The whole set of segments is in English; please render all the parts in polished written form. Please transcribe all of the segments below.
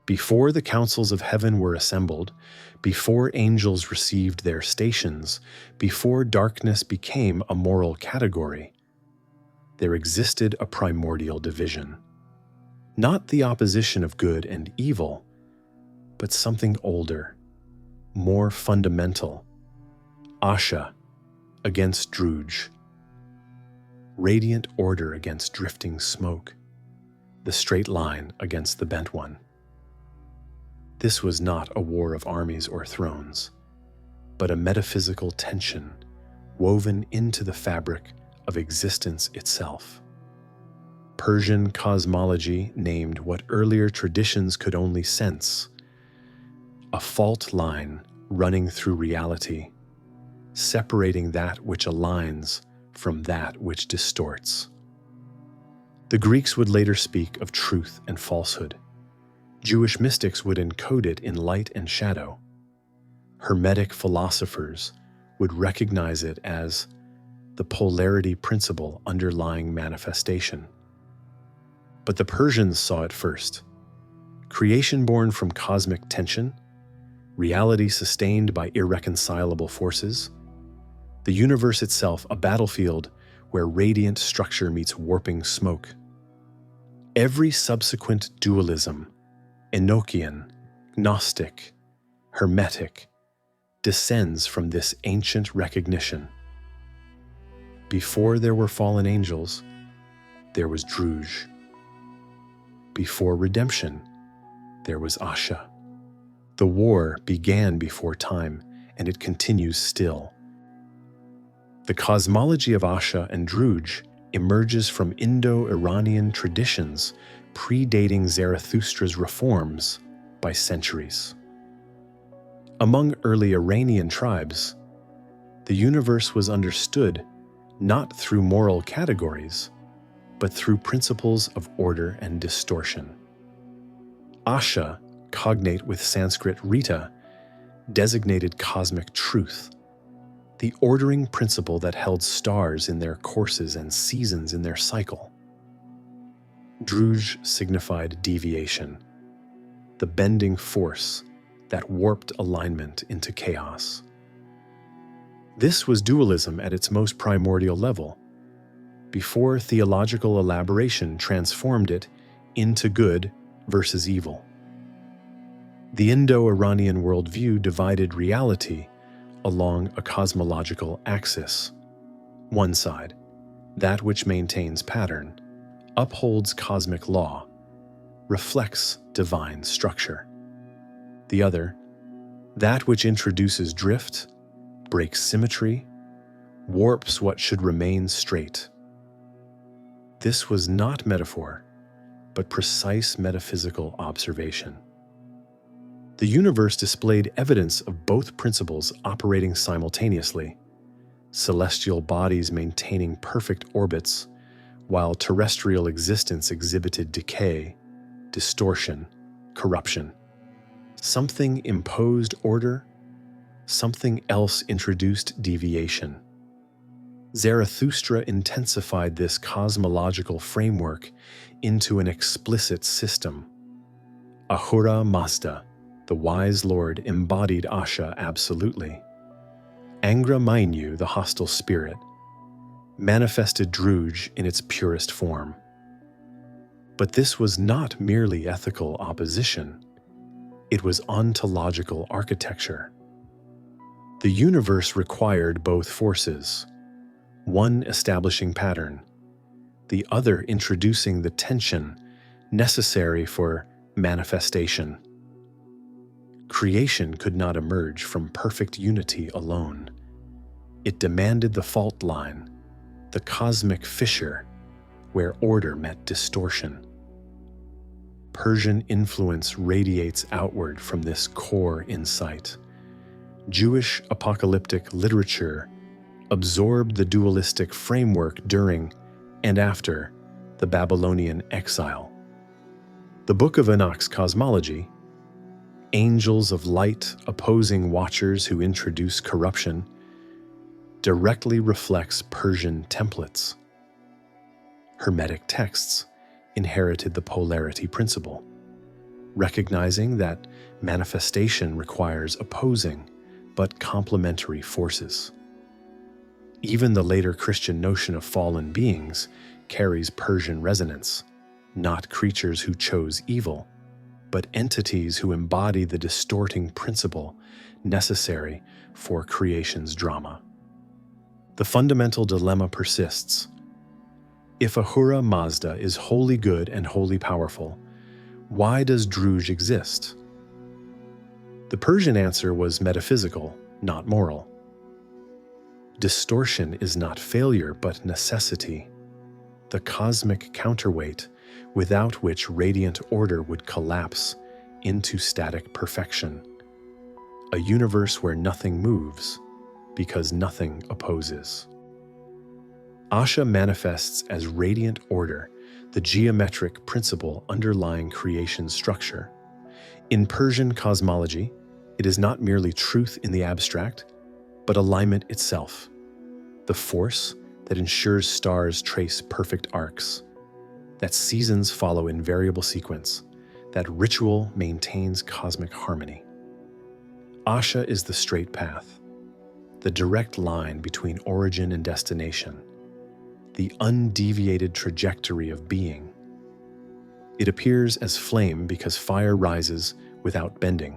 Before the councils of heaven were assembled, before angels received their stations, before darkness became a moral category, there existed a primordial division. Not the opposition of good and evil, but something older, more fundamental. Asha against Druj. Radiant order against drifting smoke. The straight line against the bent one. This was not a war of armies or thrones, but a metaphysical tension woven into the fabric of existence itself. Persian cosmology named what earlier traditions could only sense, a fault line running through reality, separating that which aligns from that which distorts. The Greeks would later speak of truth and falsehood. Jewish mystics would encode it in light and shadow. Hermetic philosophers would recognize it as the polarity principle underlying manifestation. But the Persians saw it first. Creation born from cosmic tension, reality sustained by irreconcilable forces, the universe itself a battlefield where radiant structure meets warping smoke. Every subsequent dualism, Enochian, Gnostic, Hermetic, descends from this ancient recognition. Before there were fallen angels, there was Druj. Before redemption, there was Asha. The war began before time, and it continues still. The cosmology of Asha and Druj emerges from Indo-Iranian traditions predating Zarathustra's reforms by centuries. Among early Iranian tribes, the universe was understood not through moral categories, but through principles of order and distortion. Asha, cognate with Sanskrit Rita, designated cosmic truth, the ordering principle that held stars in their courses and seasons in their cycle. Druj signified deviation, the bending force that warped alignment into chaos. This was dualism at its most primordial level, before theological elaboration transformed it into good versus evil. The Indo-Iranian worldview divided reality along a cosmological axis. One side, that which maintains pattern, upholds cosmic law, reflects divine structure. The other, that which introduces drift, breaks symmetry, warps what should remain straight. This was not metaphor, but precise metaphysical observation. The universe displayed evidence of both principles operating simultaneously, celestial bodies maintaining perfect orbits, while terrestrial existence exhibited decay, distortion, corruption. Something imposed order, something else introduced deviation. Zarathustra intensified this cosmological framework into an explicit system. Ahura Mazda, the wise lord, embodied Asha absolutely. Angra Mainyu, the hostile spirit, manifested Druj in its purest form. But this was not merely ethical opposition. It was ontological architecture. The universe required both forces, one establishing pattern, the other introducing the tension necessary for manifestation. Creation could not emerge from perfect unity alone. It demanded the fault line, the cosmic fissure, where order met distortion. Persian influence radiates outward from this core insight. Jewish apocalyptic literature absorbed the dualistic framework during and after the Babylonian exile. The Book of Enoch's Cosmology, angels of light opposing watchers who introduce corruption, directly reflects Persian templates. Hermetic texts inherited the polarity principle. recognizing that manifestation requires opposing but complementary forces. Even the later Christian notion of fallen beings carries Persian resonance, not creatures who chose evil, but entities who embody the distorting principle necessary for creation's drama. The fundamental dilemma persists. If Ahura Mazda is wholly good and wholly powerful, why does Druj exist? The Persian answer was metaphysical, not moral. Distortion is not failure, but necessity, the cosmic counterweight without which radiant order would collapse into static perfection, a universe where nothing moves because nothing opposes. Asha manifests as radiant order, the geometric principle underlying creation's structure. In Persian cosmology, it is not merely truth in the abstract, but alignment itself, the force that ensures stars trace perfect arcs, that seasons follow in variable sequence, that ritual maintains cosmic harmony. Asha is the straight path, the direct line between origin and destination, the undeviated trajectory of being. It appears as flame because fire rises without bending,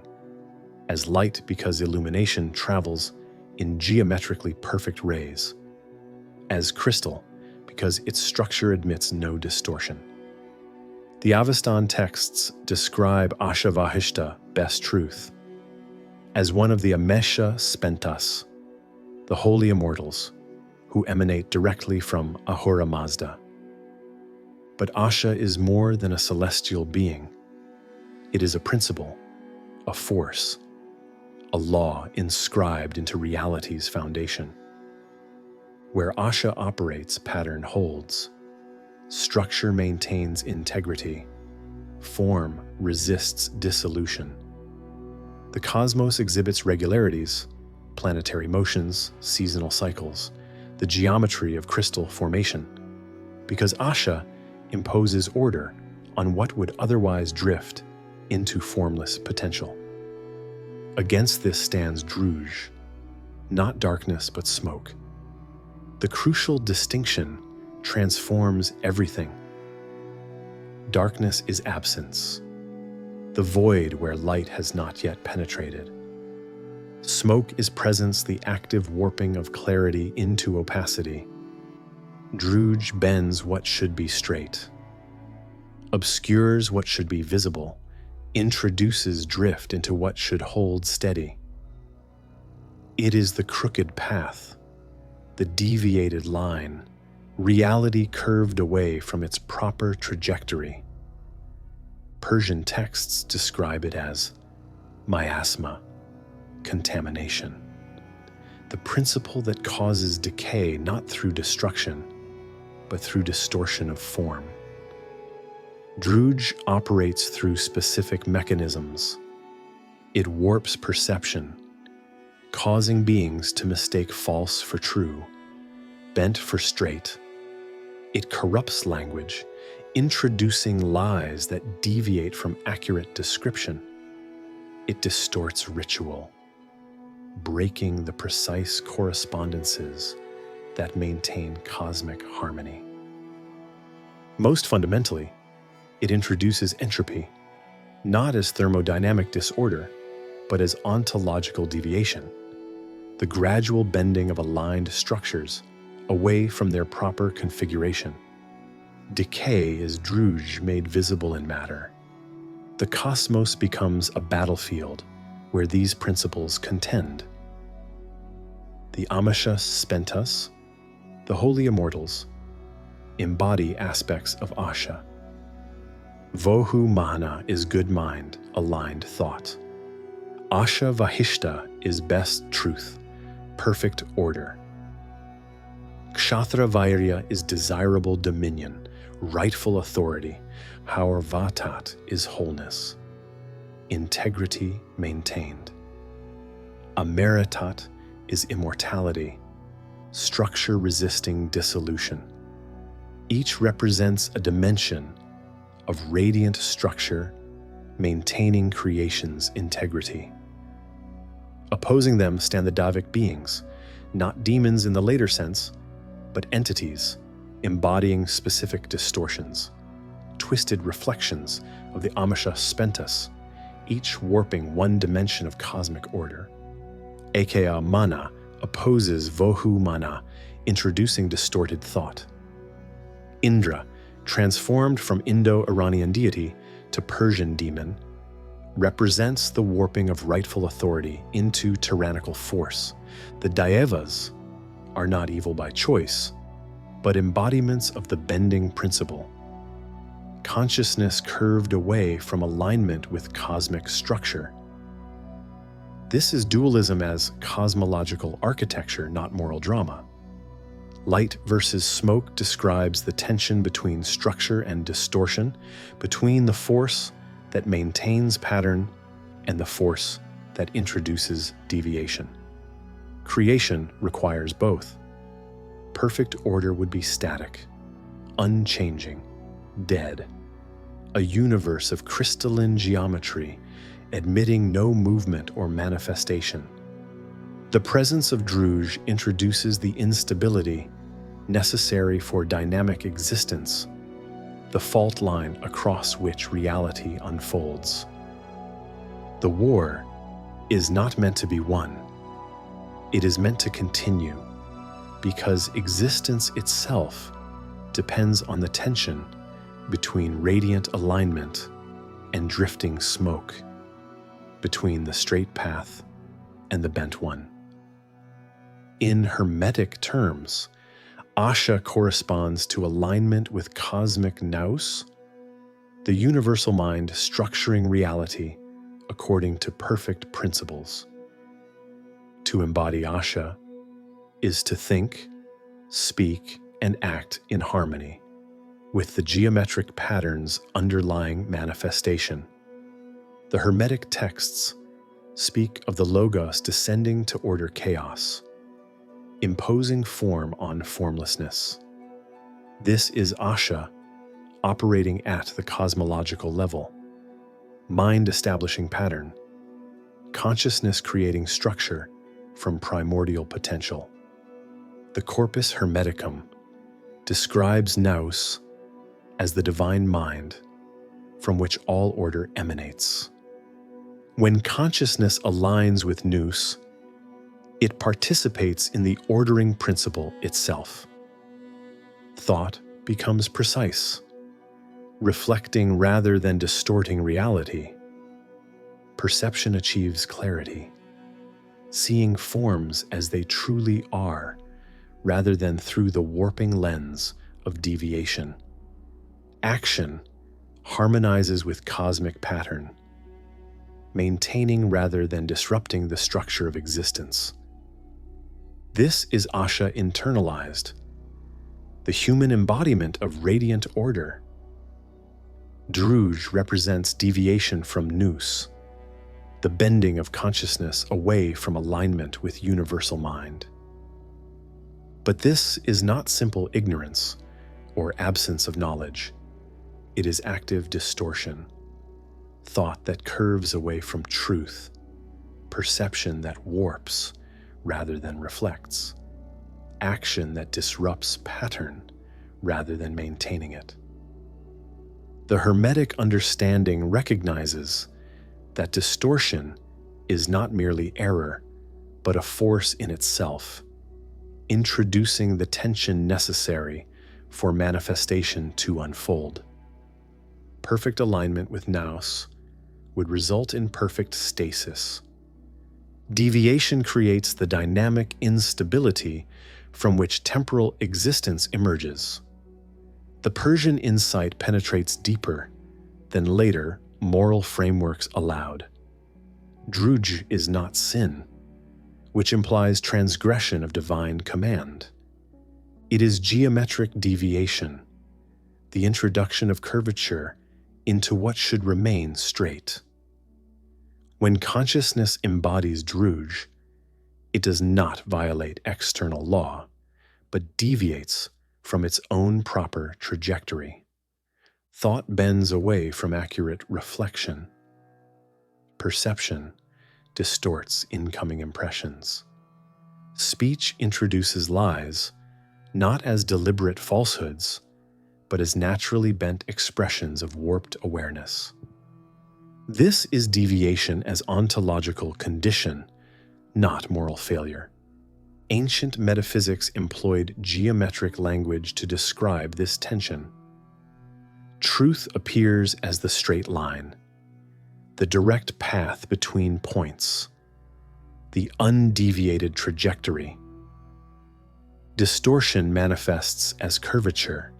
as light because illumination travels in geometrically perfect rays, as crystal because its structure admits no distortion. The Avestan texts describe Asha Vahishta, best truth, as one of the Amesha Spentas, the holy immortals, who emanate directly from Ahura Mazda. But Asha is more than a celestial being. It is a principle, a force, a law inscribed into reality's foundation. Where Asha operates, pattern holds. Structure maintains integrity. Form resists dissolution. The cosmos exhibits regularities, planetary motions, seasonal cycles, the geometry of crystal formation, because Asha imposes order on what would otherwise drift into formless potential. Against this stands Druj, not darkness but smoke. The crucial distinction transforms everything. Darkness is absence, the void where light has not yet penetrated. Smoke is presence, the active warping of clarity into opacity. Druj bends what should be straight, obscures what should be visible, introduces drift into what should hold steady. It is the crooked path, the deviated line, reality curved away from its proper trajectory. Persian texts describe it as miasma, contamination, the principle that causes decay not through destruction, but through distortion of form. Druj operates through specific mechanisms. It warps perception, causing beings to mistake false for true, bent for straight. It corrupts language, introducing lies that deviate from accurate description. It distorts ritual, breaking the precise correspondences that maintain cosmic harmony. Most fundamentally, it introduces entropy, not as thermodynamic disorder, but as ontological deviation, the gradual bending of aligned structures away from their proper configuration. Decay is Druj made visible in matter. The cosmos becomes a battlefield where these principles contend. The Amesha Spentas, the holy immortals, embody aspects of Asha. Vohu Mahana is good mind, aligned thought. Asha Vahishta is best truth, perfect order. Kshathra Vairya is desirable dominion, rightful authority. Haurvatat is wholeness, integrity maintained. Amaritat is immortality, structure resisting dissolution. Each represents a dimension of radiant structure maintaining creation's integrity. Opposing them stand the Davic beings, not demons in the later sense, but entities embodying specific distortions, twisted reflections of the Amasha Spentus, each warping one dimension of cosmic order. Aka Mana opposes Vohu Mana, introducing distorted thought. Indra, transformed from Indo-Iranian deity to Persian demon, represents the warping of rightful authority into tyrannical force. The Daevas are not evil by choice, but embodiments of the bending principle. Consciousness curved away from alignment with cosmic structure. This is dualism as cosmological architecture, not moral drama. Light versus smoke describes the tension between structure and distortion, between the force that maintains pattern and the force that introduces deviation. Creation requires both. Perfect order would be static, unchanging, dead, a universe of crystalline geometry, admitting no movement or manifestation. The presence of Druj introduces the instability necessary for dynamic existence, the fault line across which reality unfolds. The war is not meant to be won. It is meant to continue, because existence itself depends on the tension between radiant alignment and drifting smoke, between the straight path and the bent one. In Hermetic terms, Asha corresponds to alignment with cosmic nous, the universal mind structuring reality according to perfect principles. To embody Asha is to think, speak, and act in harmony with the geometric patterns underlying manifestation. The Hermetic texts speak of the Logos descending to order chaos, imposing form on formlessness. This is Asha operating at the cosmological level, mind establishing pattern, consciousness creating structure from primordial potential. The Corpus Hermeticum describes nous as the divine mind from which all order emanates. When consciousness aligns with nous, it participates in the ordering principle itself. Thought becomes precise, reflecting rather than distorting reality. Perception achieves clarity, seeing forms as they truly are, rather than through the warping lens of deviation. Action harmonizes with cosmic pattern, maintaining rather than disrupting the structure of existence. This is Asha internalized, the human embodiment of radiant order. Druj represents deviation from nous, the bending of consciousness away from alignment with universal mind. But this is not simple ignorance or absence of knowledge. It is active distortion, thought that curves away from truth, perception that warps rather than reflects, action that disrupts pattern rather than maintaining it. The Hermetic understanding recognizes that distortion is not merely error, but a force in itself, introducing the tension necessary for manifestation to unfold. Perfect alignment with nous would result in perfect stasis. Deviation creates the dynamic instability from which temporal existence emerges. The Persian insight penetrates deeper than later moral frameworks allowed. Druj is not sin, which implies transgression of divine command. It is geometric deviation, the introduction of curvature into what should remain straight. When consciousness embodies Druj, it does not violate external law, but deviates from its own proper trajectory. Thought bends away from accurate reflection, Perception distorts incoming impressions. Speech introduces lies, not as deliberate falsehoods, but as naturally bent expressions of warped awareness. This is deviation as ontological condition, not moral failure. Ancient metaphysics employed geometric language to describe this tension. Truth appears as the straight line, the direct path between points, the undeviated trajectory. Distortion manifests as curvature,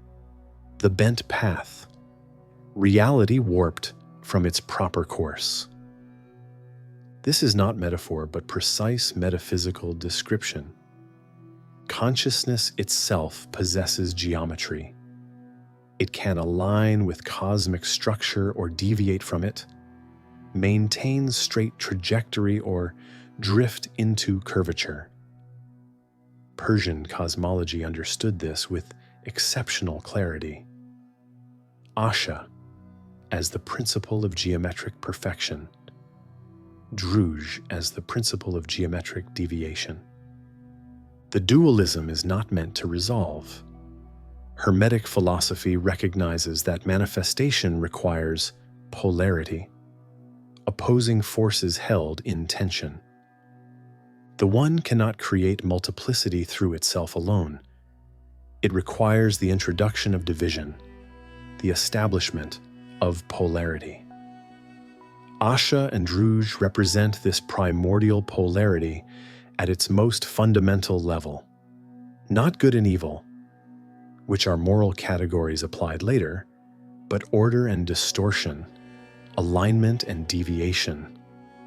the bent path, reality warped from its proper course. This is not metaphor, but precise metaphysical description. Consciousness itself possesses geometry. It can align with cosmic structure or deviate from it, maintain straight trajectory or drift into curvature. Persian cosmology understood this with exceptional clarity. Asha as the principle of geometric perfection, Druj as the principle of geometric deviation. The dualism is not meant to resolve. Hermetic philosophy recognizes that manifestation requires polarity, opposing forces held in tension. The one cannot create multiplicity through itself alone. It requires the introduction of division, the establishment of polarity. Asha and Druj represent this primordial polarity at its most fundamental level. Not good and evil, which are moral categories applied later, but order and distortion, alignment and deviation,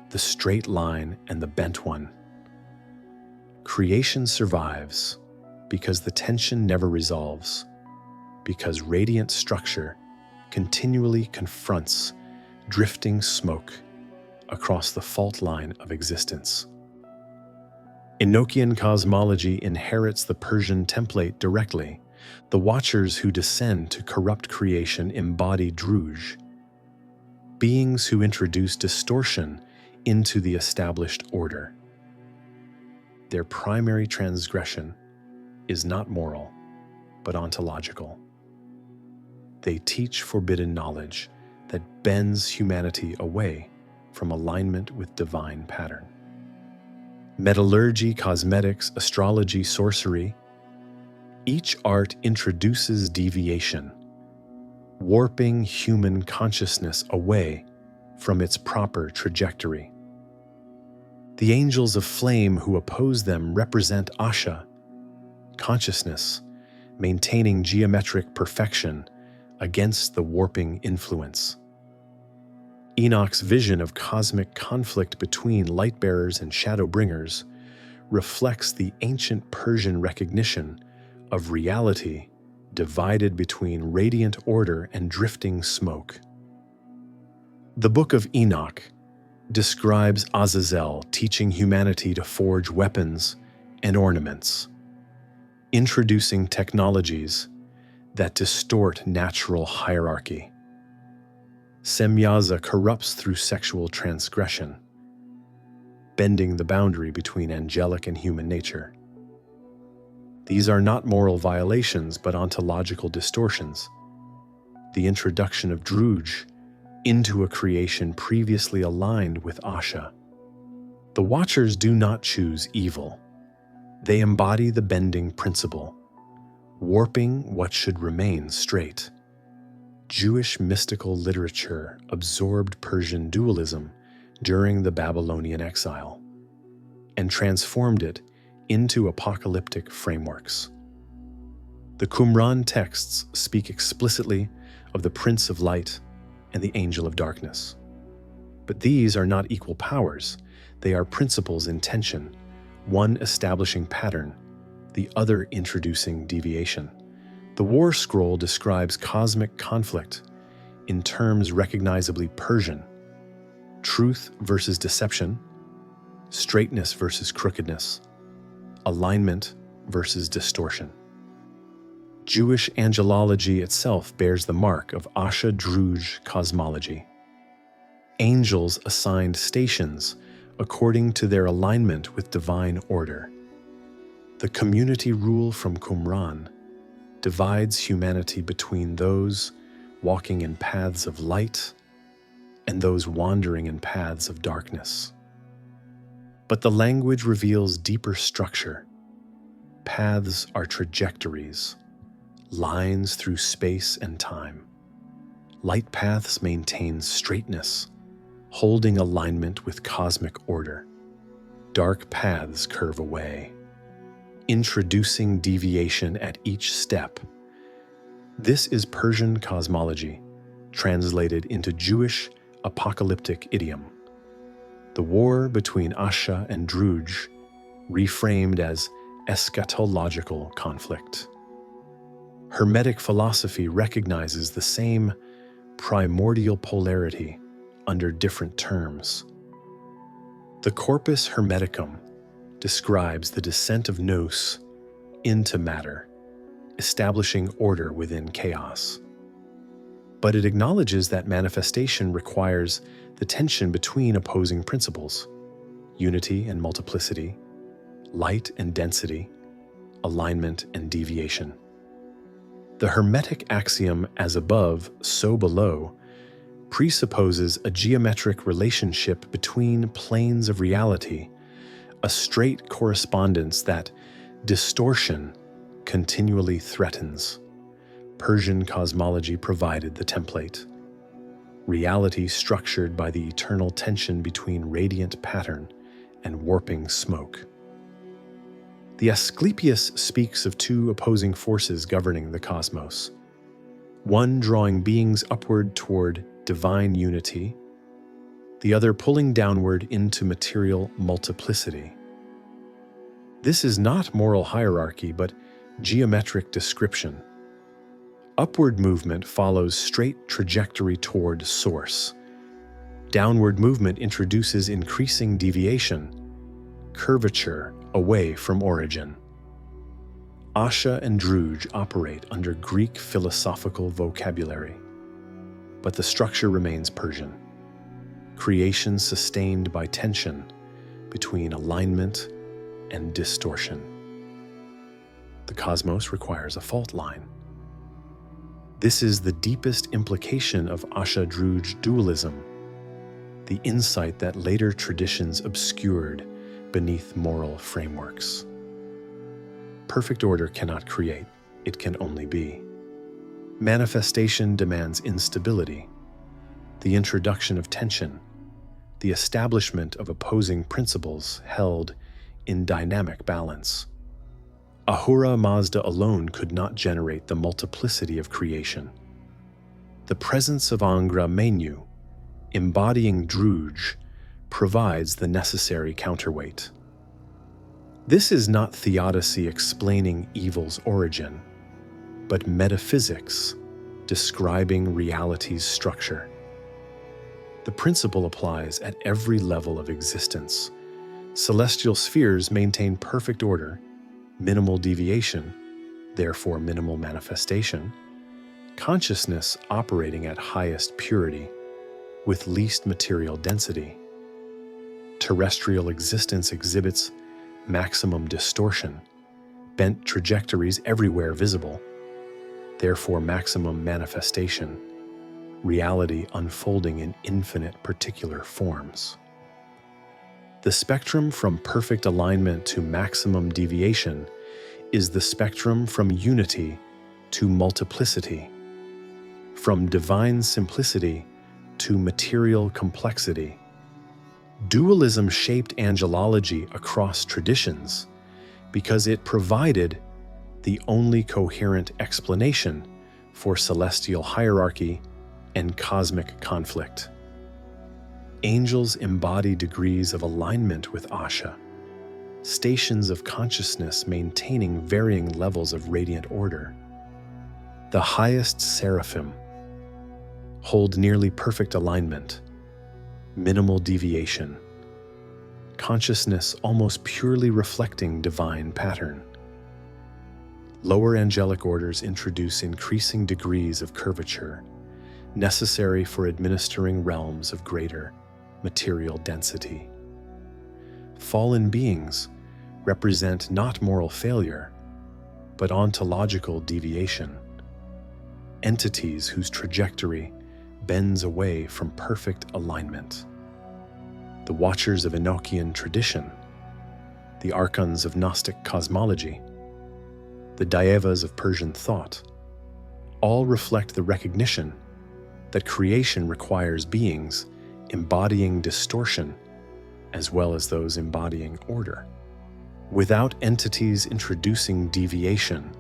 the straight line and the bent one. Creation survives because the tension never resolves, because radiant structure continually confronts drifting smoke across the fault line of existence. Enochian cosmology inherits the Persian template directly. The watchers who descend to corrupt creation embody Druj, beings who introduce distortion into the established order. Their primary transgression is not moral, but ontological. They teach forbidden knowledge that bends humanity away from alignment with divine pattern. Metallurgy, cosmetics, astrology, sorcery, each art introduces deviation, warping human consciousness away from its proper trajectory. The angels of flame who oppose them represent Asha, consciousness, maintaining geometric perfection against the warping influence. Enoch's vision of cosmic conflict between light-bearers and shadow-bringers reflects the ancient Persian recognition of reality divided between radiant order and drifting smoke. The Book of Enoch describes Azazel teaching humanity to forge weapons and ornaments, introducing technologies that distort natural hierarchy. Semyaza corrupts through sexual transgression, bending the boundary between angelic and human nature. These are not moral violations, but ontological distortions. The introduction of Druj into a creation previously aligned with Asha. The Watchers do not choose evil. They embody the bending principle, warping what should remain straight. Jewish mystical literature absorbed Persian dualism during the Babylonian exile and transformed it into apocalyptic frameworks. The Qumran texts speak explicitly of the Prince of Light and the Angel of Darkness. But these are not equal powers. They are principles in tension, one establishing pattern, the other introducing deviation. The War Scroll describes cosmic conflict in terms recognizably Persian: truth versus deception, straightness versus crookedness, alignment versus distortion. Jewish angelology itself bears the mark of Asha Druj cosmology. Angels assigned stations according to their alignment with divine order. The community rule from Qumran divides humanity between those walking in paths of light and those wandering in paths of darkness. But the language reveals deeper structure. Paths are trajectories, lines through space and time. Light paths maintain straightness, holding alignment with cosmic order. Dark paths curve away, introducing deviation at each step. This is Persian cosmology, translated into Jewish apocalyptic idiom. The war between Asha and Druj, reframed as eschatological conflict. Hermetic philosophy recognizes the same primordial polarity under different terms. The Corpus Hermeticum describes the descent of nous into matter, establishing order within chaos. But it acknowledges that manifestation requires the tension between opposing principles: unity and multiplicity, light and density, alignment and deviation. The Hermetic axiom, as above, so below, presupposes a geometric relationship between planes of reality, a straight correspondence that distortion continually threatens. Persian cosmology provided the template. Reality structured by the eternal tension between radiant pattern and warping smoke. The Asclepius speaks of two opposing forces governing the cosmos, one drawing beings upward toward divine unity, the other pulling downward into material multiplicity. This is not moral hierarchy, but geometric description. Upward movement follows straight trajectory toward source. Downward movement introduces increasing deviation, curvature away from origin. Asha and Druj operate under Greek philosophical vocabulary, but the structure remains Persian. Creation sustained by tension between alignment and distortion. The cosmos requires a fault line. This is the deepest implication of Asha-Druj dualism, the insight that later traditions obscured beneath moral frameworks. Perfect order cannot create, it can only be. Manifestation demands instability, the introduction of tension, the establishment of opposing principles held in dynamic balance. Ahura Mazda alone could not generate the multiplicity of creation. The presence of Angra Mainyu, embodying Druj, provides the necessary counterweight. This is not theodicy explaining evil's origin, but metaphysics describing reality's structure. The principle applies at every level of existence. Celestial spheres maintain perfect order, minimal deviation, therefore minimal manifestation, consciousness operating at highest purity, with least material density. Terrestrial existence exhibits maximum distortion, bent trajectories everywhere visible, therefore maximum manifestation, reality unfolding in infinite particular forms. The spectrum from perfect alignment to maximum deviation is the spectrum from unity to multiplicity, from divine simplicity to material complexity. Dualism shaped angelology across traditions because it provided the only coherent explanation for celestial hierarchy and cosmic conflict. Angels embody degrees of alignment with Asha, stations of consciousness maintaining varying levels of radiant order. The highest seraphim hold nearly perfect alignment, minimal deviation, consciousness almost purely reflecting divine pattern. Lower angelic orders introduce increasing degrees of curvature, necessary for administering realms of greater material density. Fallen beings represent not moral failure, but ontological deviation, entities whose trajectory bends away from perfect alignment. The Watchers of Enochian tradition, the Archons of Gnostic cosmology, the Daevas of Persian thought, all reflect the recognition that creation requires beings embodying distortion as well as those embodying order. Without entities introducing deviation,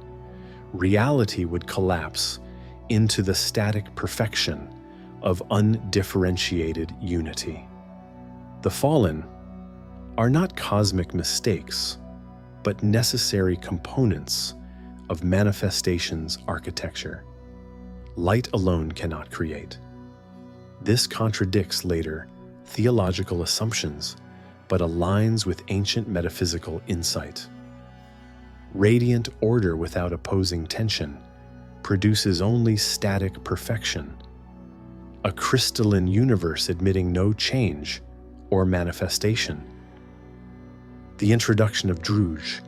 reality would collapse into the static perfection of undifferentiated unity. The fallen are not cosmic mistakes, but necessary components of manifestation's architecture. Light alone cannot create. This contradicts later theological assumptions, but aligns with ancient metaphysical insight. Radiant order without opposing tension produces only static perfection, a crystalline universe admitting no change or manifestation. The introduction of Druj,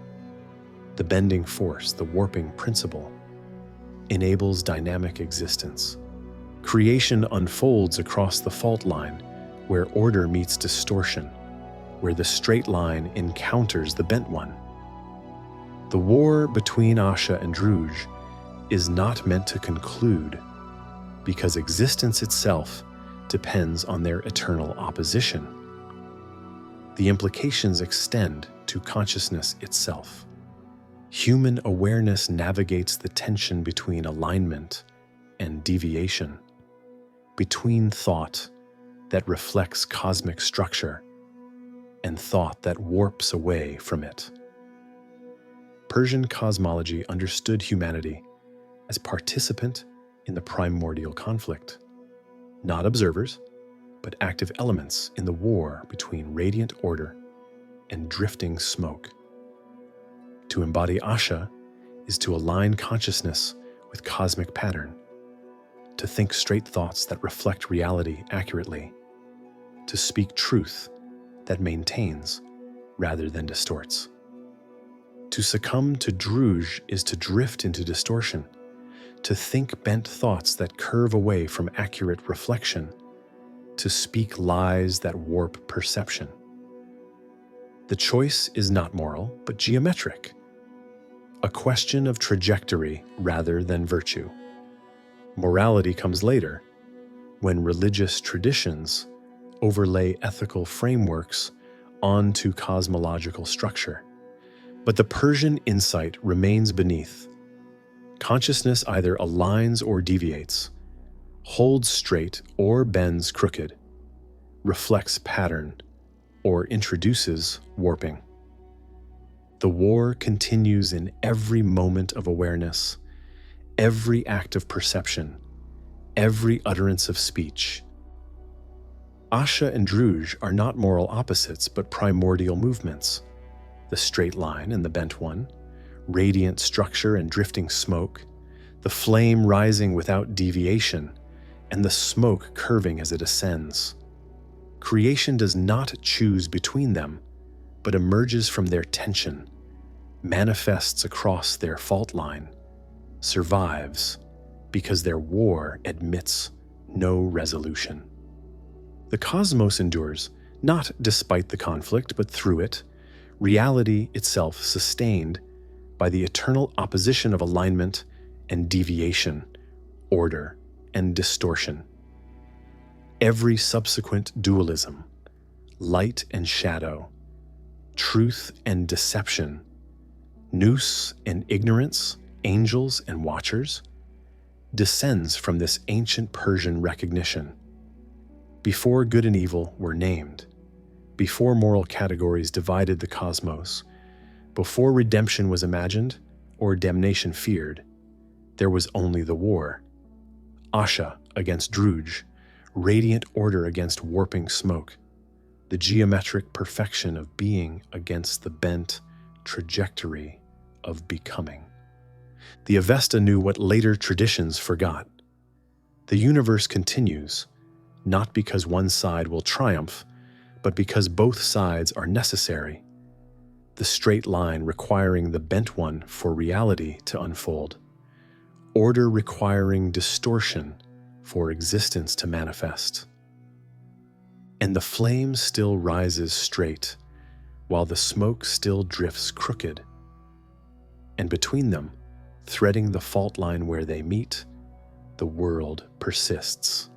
the bending force, the warping principle, enables dynamic existence. Creation unfolds across the fault line where order meets distortion, where the straight line encounters the bent one. The war between Asha and Druj is not meant to conclude, because existence itself depends on their eternal opposition. The implications extend to consciousness itself. Human awareness navigates the tension between alignment and deviation, between thought that reflects cosmic structure and thought that warps away from it. Persian cosmology understood humanity as participant in the primordial conflict, not observers, but active elements in the war between radiant order and drifting smoke. To embody Asha is to align consciousness with cosmic pattern, to think straight thoughts that reflect reality accurately, to speak truth that maintains rather than distorts. To succumb to Druj is to drift into distortion, to think bent thoughts that curve away from accurate reflection, to speak lies that warp perception. The choice is not moral, but geometric, a question of trajectory rather than virtue. Morality comes later, when religious traditions overlay ethical frameworks onto cosmological structure. But the Persian insight remains beneath. Consciousness either aligns or deviates, holds straight or bends crooked, reflects pattern or introduces warping. The war continues in every moment of awareness, every act of perception, every utterance of speech. Asha and Druj are not moral opposites, but primordial movements. The straight line and the bent one, radiant structure and drifting smoke, the flame rising without deviation, and the smoke curving as it ascends. Creation does not choose between them, but emerges from their tension, manifests across their fault line, survives because their war admits no resolution. The cosmos endures, not despite the conflict, but through it, reality itself sustained by the eternal opposition of alignment and deviation, order and distortion. Every subsequent dualism, light and shadow, truth and deception, nous and ignorance, angels and watchers, descends from this ancient Persian recognition. Before good and evil were named, before moral categories divided the cosmos, before redemption was imagined or damnation feared, there was only the war. Asha against Druj, radiant order against warping smoke, the geometric perfection of being against the bent trajectory of becoming. The Avesta knew what later traditions forgot. The universe continues, not because one side will triumph, but because both sides are necessary, the straight line requiring the bent one for reality to unfold, order requiring distortion for existence to manifest. And the flame still rises straight, while the smoke still drifts crooked. And between them, threading the fault line where they meet, the world persists.